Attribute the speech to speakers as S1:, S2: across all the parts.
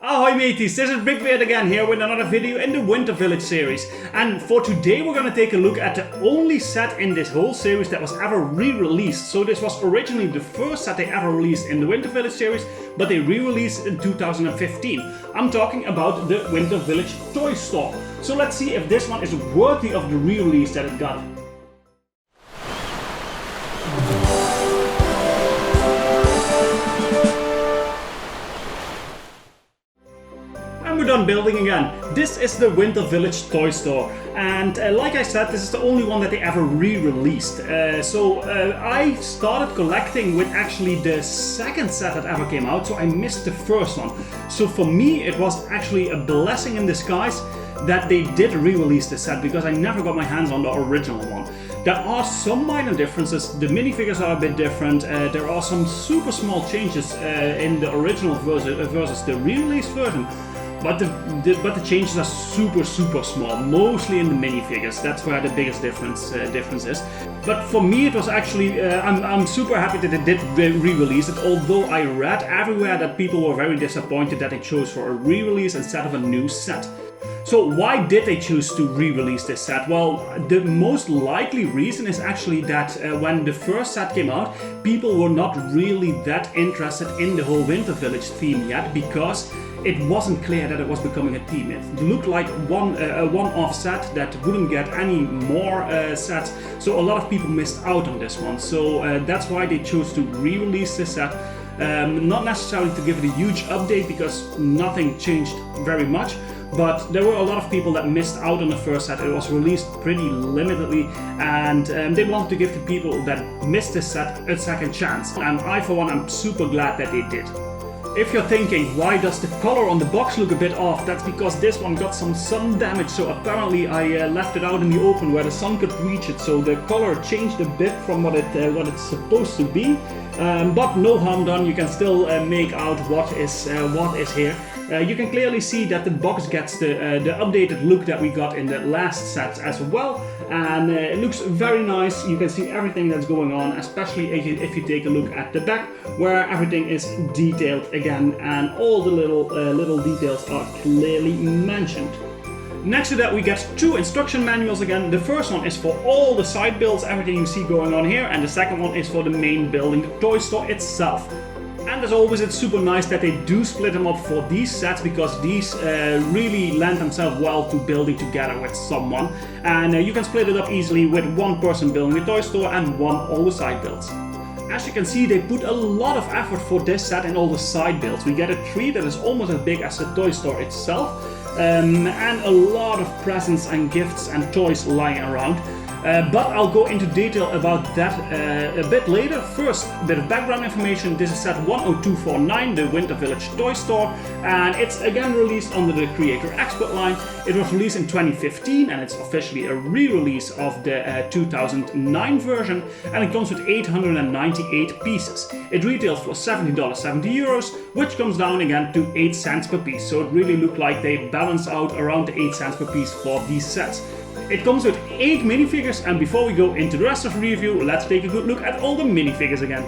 S1: Ahoy mateys, this is BrickBeard again here with another video in the Winter Village series. And for today we're gonna take a look at the only set in this whole series that was ever re-released. So this was originally the first set they ever released in the Winter Village series, but they re-released in 2015. I'm talking about the Winter Village Toy Store. So let's see if this one is worthy of the re-release that it got. We're done building again. This is the Winter Village Toy Store, and like I said, this is the only one that they ever re-released. I started collecting with actually the second set that ever came out, so I missed the first one. So for me it was actually a blessing in disguise that they did re-release the set, because I never got my hands on the original one. There are some minor differences. The minifigures are a bit different. There are some super small changes in the original versus the re-released version. But the changes are super small, mostly in the minifigures. That's where the biggest difference is. But for me it was actually, I'm super happy that they did re-release it, although I read everywhere that people were very disappointed that they chose for a re-release instead of a new set. So why did they choose to re-release this set? Well, the most likely reason is actually that when the first set came out, people were not really that interested in the whole Winter Village theme yet, because it wasn't clear that it was becoming a theme. It looked like a one-off set that wouldn't get any more sets, so a lot of people missed out on this one. So that's why they chose to re-release this set. Not necessarily to give it a huge update, because nothing changed very much, but there were a lot of people that missed out on the first set. It was released pretty limitedly, and they wanted to give the people that missed this set a second chance. And I, for one, am super glad that they did. If you're thinking, why does the color on the box look a bit off? That's because this one got some sun damage, so apparently I left it out in the open where the sun could reach it, so the color changed a bit from what it's supposed to be. But no harm done, you can still make out what is here. You can clearly see that the box gets the updated look that we got in the last set as well, and it looks very nice. You can see everything that's going on, especially if you take a look at the back, where everything is detailed again and all the little details are clearly mentioned. Next to that we get two instruction manuals again. The first one is for all the side builds, everything you see going on here, and the second one is for the main building, the toy store itself. And as always, it's super nice that they do split them up for these sets, because these really lend themselves well to building together with someone. And you can split it up easily with one person building the toy store and one all the side builds. As you can see, they put a lot of effort for this set in all the side builds. We get a tree that is almost as big as the toy store itself, and a lot of presents and gifts and toys lying around. But I'll go into detail about that a bit later. First, a bit of background information. This is set 10249, the Winter Village Toy Store, and it's again released under the Creator Expert line. It was released in 2015, and it's officially a re-release of the 2009 version, and it comes with 898 pieces. It retails for $70.70, which comes down again to 8 cents per piece. So it really looked like they balance out around the 8 cents per piece for these sets. It comes with 8 minifigures, and before we go into the rest of the review, let's take a good look at all the minifigures again.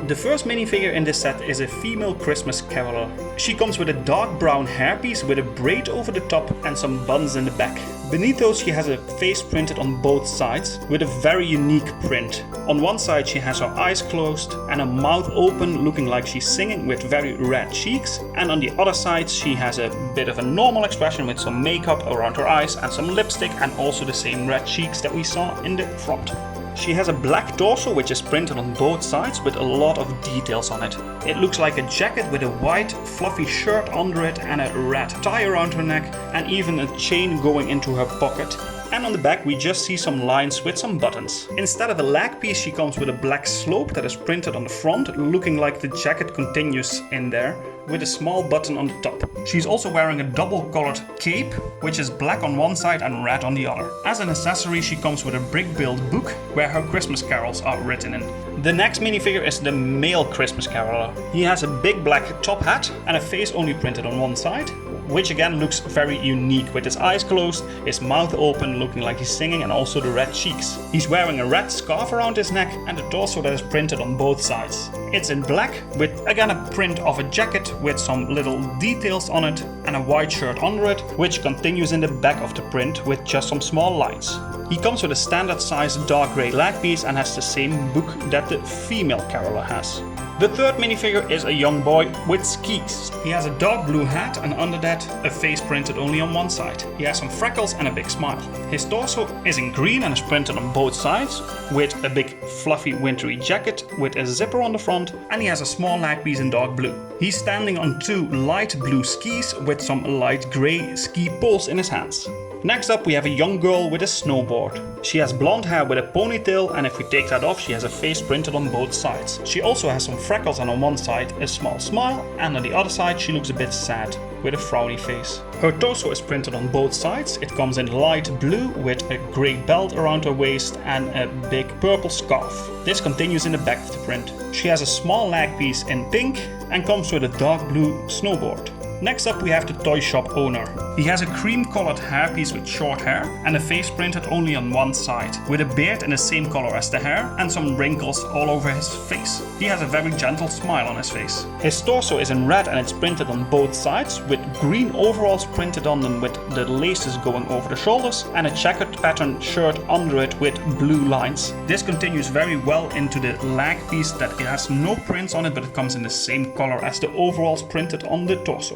S1: The first minifigure in this set is a female Christmas caroler. She comes with a dark brown hairpiece with a braid over the top and some buttons in the back. Beneath those she has a face printed on both sides with a very unique print. On one side she has her eyes closed and her mouth open, looking like she's singing, with very red cheeks. And on the other side she has a bit of a normal expression with some makeup around her eyes and some lipstick, and also the same red cheeks that we saw in the front. She has a black torso which is printed on both sides with a lot of details on it. It looks like a jacket with a white fluffy shirt under it and a red tie around her neck, and even a chain going into her pocket. And on the back we just see some lines with some buttons. Instead of a leg piece she comes with a black slope that is printed on the front, looking like the jacket continues in there, with a small button on the top. She's also wearing a double-colored cape, which is black on one side and red on the other. As an accessory she comes with a BrickBeard book where her Christmas carols are written in. The next minifigure is the male Christmas caroler. He has a big black top hat and a face only printed on one side. which again looks very unique with his eyes closed, his mouth open looking like he's singing, and also the red cheeks. He's wearing a red scarf around his neck and a torso that is printed on both sides. It's in black with again a print of a jacket with some little details on it and a white shirt under it, which continues in the back of the print with just some small lines. He comes with a standard size dark grey leg piece and has the same book that the female caroler has. The third minifigure is a young boy with skis. He has a dark blue hat and under that a face printed only on one side. He has some freckles and a big smile. His torso is in green and is printed on both sides with a big fluffy wintry jacket with a zipper on the front, and he has a small leg piece in dark blue. He's standing on two light blue skis with some light grey ski poles in his hands. Next up we have a young girl with a snowboard. She has blonde hair with a ponytail, and if we take that off she has a face printed on both sides. She also has some freckles and on one side a small smile, and on the other side she looks a bit sad with a frowny face. Her torso is printed on both sides. It comes in light blue with a grey belt around her waist and a big purple scarf. This continues in the back of the print. She has a small leg piece in pink and comes with a dark blue snowboard. Next up we have the toy shop owner. He has a cream colored hairpiece with short hair and a face printed only on one side, with a beard in the same color as the hair and some wrinkles all over his face. He has a very gentle smile on his face. His torso is in red and it's printed on both sides, with green overalls printed on them with the laces going over the shoulders and a checkered pattern shirt under it with blue lines. This continues very well into the leg piece that it has no prints on it, but it comes in the same color as the overalls printed on the torso.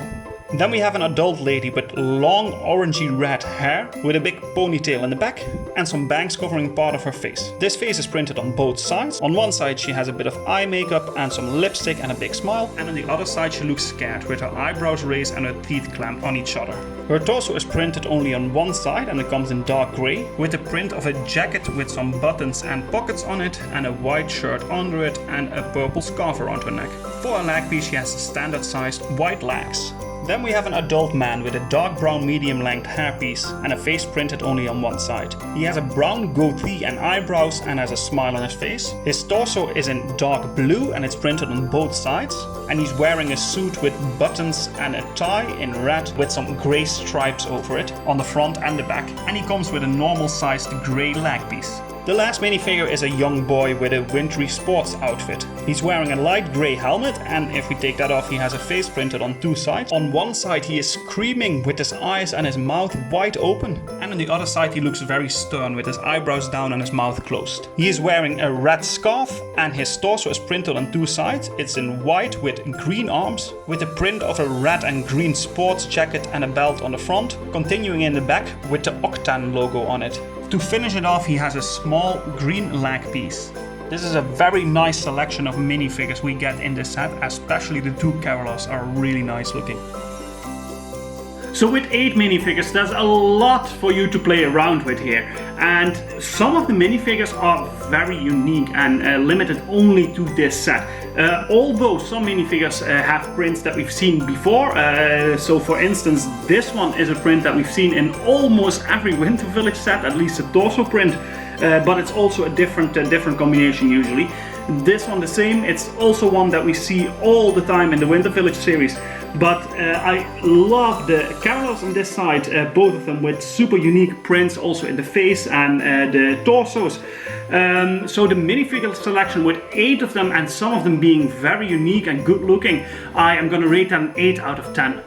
S1: Then we have an adult lady with long orangey red hair with a big ponytail in the back and some bangs covering part of her face. This face is printed on both sides. On one side she has a bit of eye makeup and some lipstick and a big smile, and on the other side she looks scared with her eyebrows raised and her teeth clamped on each other. Her torso is printed only on one side and it comes in dark grey with a print of a jacket with some buttons and pockets on it and a white shirt under it and a purple scarf around her neck. For her leg piece she has standard sized white legs. Then we have an adult man with a dark brown medium length hairpiece and a face printed only on one side. He has a brown goatee and eyebrows and has a smile on his face. His torso is in dark blue and it's printed on both sides. And he's wearing a suit with buttons and a tie in red with some grey stripes over it on the front and the back. And he comes with a normal sized grey leg piece. The last minifigure is a young boy with a wintry sports outfit. He's wearing a light grey helmet, and if we take that off he has a face printed on two sides. On one side he is screaming with his eyes and his mouth wide open, and on the other side he looks very stern with his eyebrows down and his mouth closed. He is wearing a red scarf and his torso is printed on two sides. It's in white with green arms with a print of a red and green sports jacket and a belt on the front, continuing in the back with the Octane logo on it. To finish it off he has a small green leg piece. This is a very nice selection of minifigures we get in this set, especially the two carolers are really nice looking. So with 8 minifigures there's a lot for you to play around with here, and some of the minifigures are very unique and limited only to this set. Although some minifigures have prints that we've seen before, so for instance this one is a print that we've seen in almost every Winter Village set, at least a torso print, but it's also a different combination usually. This one the same, it's also one that we see all the time in the Winter Village series. But I love the carolers on this side, both of them with super unique prints also in the face and the torsos. So the minifigure selection with 8 of them and some of them being very unique and good looking, I am going to rate them 8 out of 10.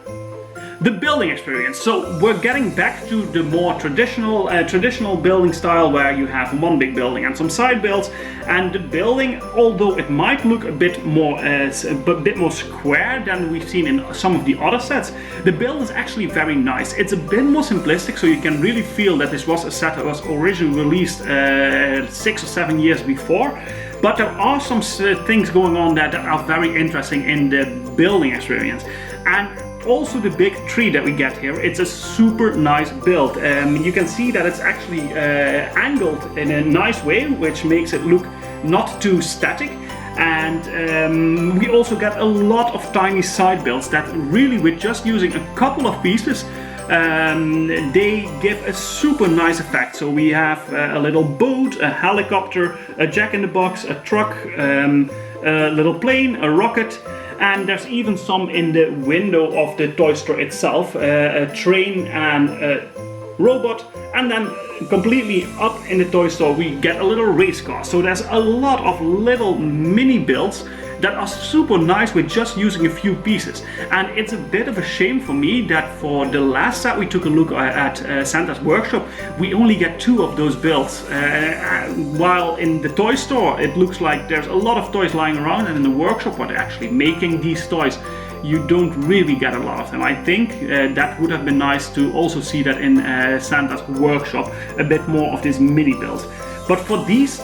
S1: The building experience. So we're getting back to the more traditional building style where you have one big building and some side builds. And the building, although it might look a bit more square than we've seen in some of the other sets, the build is actually very nice. It's a bit more simplistic, so you can really feel that this was a set that was originally released 6 or 7 years before. But there are some things going on that are very interesting in the building experience. And also the big tree that we get here, it's a super nice build. You can see that it's actually angled in a nice way, which makes it look not too static. And we also get a lot of tiny side builds that really, with just using a couple of pieces, they give a super nice effect. So we have a little boat, a helicopter, a jack-in-the-box, a truck, a little plane, a rocket. And there's even some in the window of the toy store itself, a train and a robot. And then completely up in the toy store we get a little race car. So there's a lot of little mini builds that are super nice with just using a few pieces. And it's a bit of a shame for me that for the last set we took a look at Santa's workshop, we only get 2 of those builds, while in the toy store it looks like there's a lot of toys lying around, and in the workshop where they're actually making these toys, you don't really get a lot of them. I think that would have been nice to also see that in Santa's workshop, a bit more of these mini builds. But for these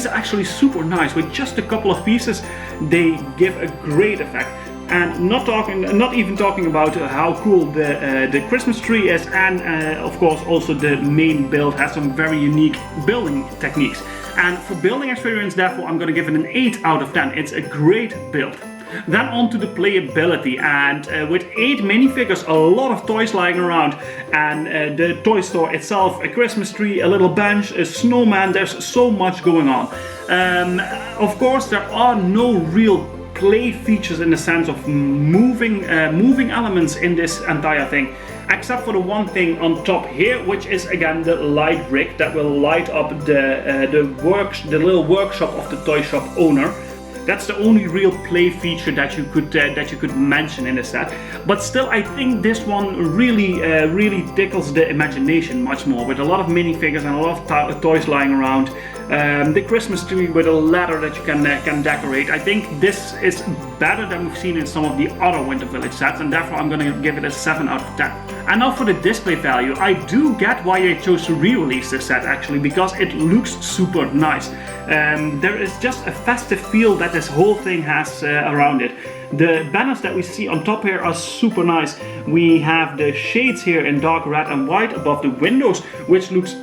S1: are actually super nice. With just a couple of pieces, they give a great effect. And not even talking about how cool the Christmas tree is, and of course also the main build has some very unique building techniques. And for building experience, therefore, I'm going to give it an 8 out of 10. It's a great build. Then on to the playability, and with 8 minifigures, a lot of toys lying around, and the toy store itself, a Christmas tree, a little bench, a snowman, there's so much going on. Of course, there are no real play features in the sense of moving elements in this entire thing, except for the one thing on top here, which is again the light brick that will light up the little workshop of the toy shop owner. That's the only real play feature that you could mention in the set. But still, I think this one really tickles the imagination much more, with a lot of minifigures and a lot of toys lying around. The Christmas tree with a ladder that you can decorate. I think this is better than we've seen in some of the other Winter Village sets, and therefore I'm going to give it a 7 out of 10. And now for the display value, I do get why they chose to re-release this set actually, because it looks super nice. There is just a festive feel that this whole thing has around it. The banners that we see on top here are super nice. We have the shades here in dark red and white above the windows, which looks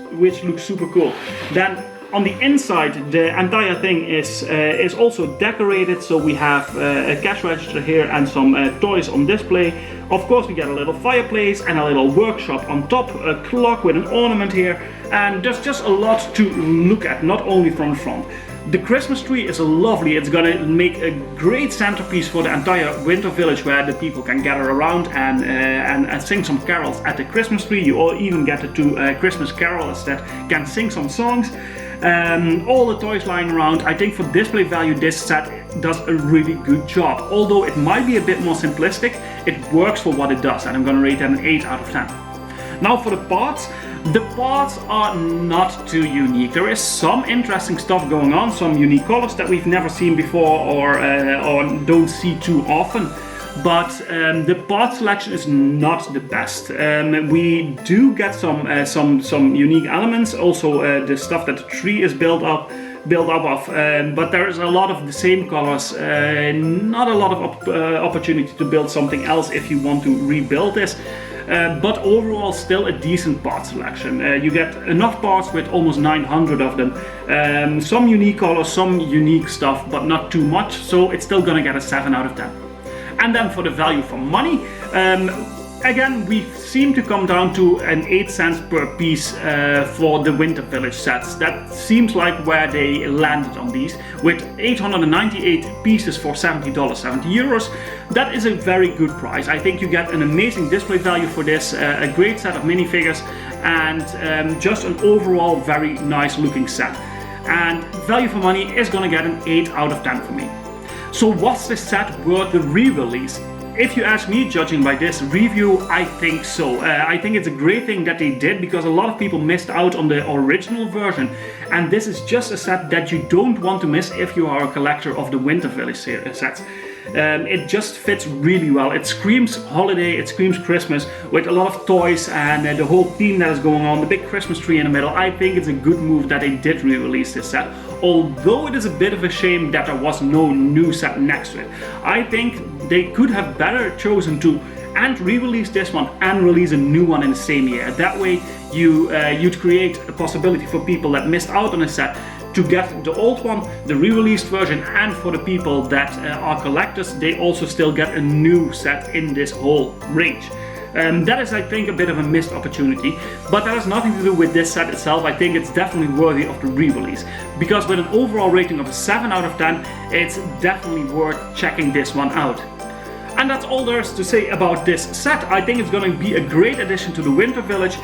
S1: super cool. Then on the inside, the entire thing is also decorated. So we have a cash register here and some toys on display. Of course, we get a little fireplace and a little workshop on top, a clock with an ornament here, and there's just a lot to look at, not only from the front. The Christmas tree is lovely. It's gonna make a great centerpiece for the entire Winter Village, where the people can gather around and sing some carols at the Christmas tree. You all even get the 2 Christmas carolers that can sing some songs. All the toys lying around. I think for display value, this set does a really good job. Although it might be a bit more simplistic, it works for what it does, and I'm gonna rate it an 8 out of 10. Now for the parts. The parts are not too unique. There is some interesting stuff going on, some unique colors that we've never seen before or don't see too often. But the part selection is not the best. We do get some unique elements, also the stuff that the tree is built up of, but there is a lot of the same colors, not a lot of opportunity to build something else if you want to rebuild this. But overall still a decent part selection. You get enough parts with almost 900 of them. Some unique colors, some unique stuff, but not too much, so it's still gonna get a 7 out of 10. And then for the value for money, again, we seem to come down to an 8 cents per piece for the Winter Village sets. That seems like where they landed on these, with 898 pieces for €70, That is a very good price. I think you get an amazing display value for this, a great set of minifigures, and just an overall very nice looking set. And value for money is gonna get an 8 out of 10 for me. So was this set worth the re-release? If you ask me, judging by this review, I think so. I think it's a great thing that they did, because a lot of people missed out on the original version, and this is just a set that you don't want to miss if you are a collector of the Winter Village sets. It just fits really well. It screams holiday, it screams Christmas, with a lot of toys and the whole theme that is going on, the big Christmas tree in the middle. I think it's a good move that they did re-release this set, although it is a bit of a shame that there was no new set next to it. I think they could have better chosen to re-release this one and release a new one in the same year. That way you'd create a possibility for people that missed out on a set to get the old one, the re-released version, and for the people that are collectors, they also still get a new set in this whole range. That is, I think, a bit of a missed opportunity, but that has nothing to do with this set itself. I think it's definitely worthy of the re-release, because with an overall rating of a 7 out of 10, it's definitely worth checking this one out. And that's all there is to say about this set. I think it's going to be a great addition to the Winter Village.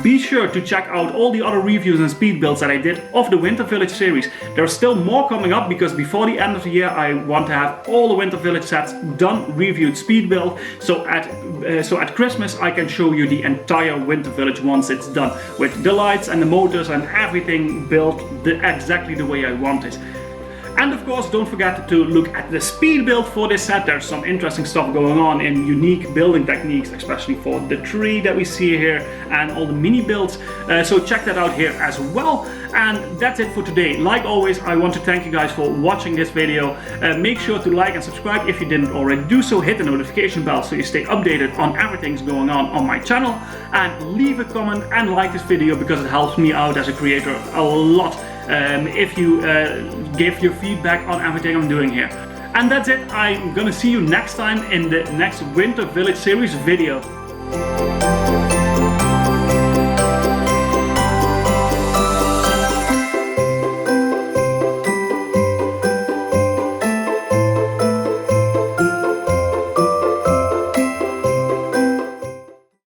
S1: Be sure to check out all the other reviews and speed builds that I did of the Winter Village series. There's still more coming up because before the end of the year I want to have all the Winter Village sets done, reviewed, speed build. So at Christmas I can show you the entire Winter Village once it's done, with the lights and the motors and everything built exactly the way I want it. And of course, don't forget to look at the speed build for this set. There's some interesting stuff going on in unique building techniques, especially for the tree that we see here and all the mini builds. So check that out here as well. And that's it for today. Like always, I want to thank you guys for watching this video. Make sure to like and subscribe if you didn't already do so. Hit the notification bell so you stay updated on everything's going on my channel. And leave a comment and like this video because it helps me out as a creator a lot. If you give your feedback on everything I'm doing here. And that's it. I'm gonna see you next time in the next Winter Village series video.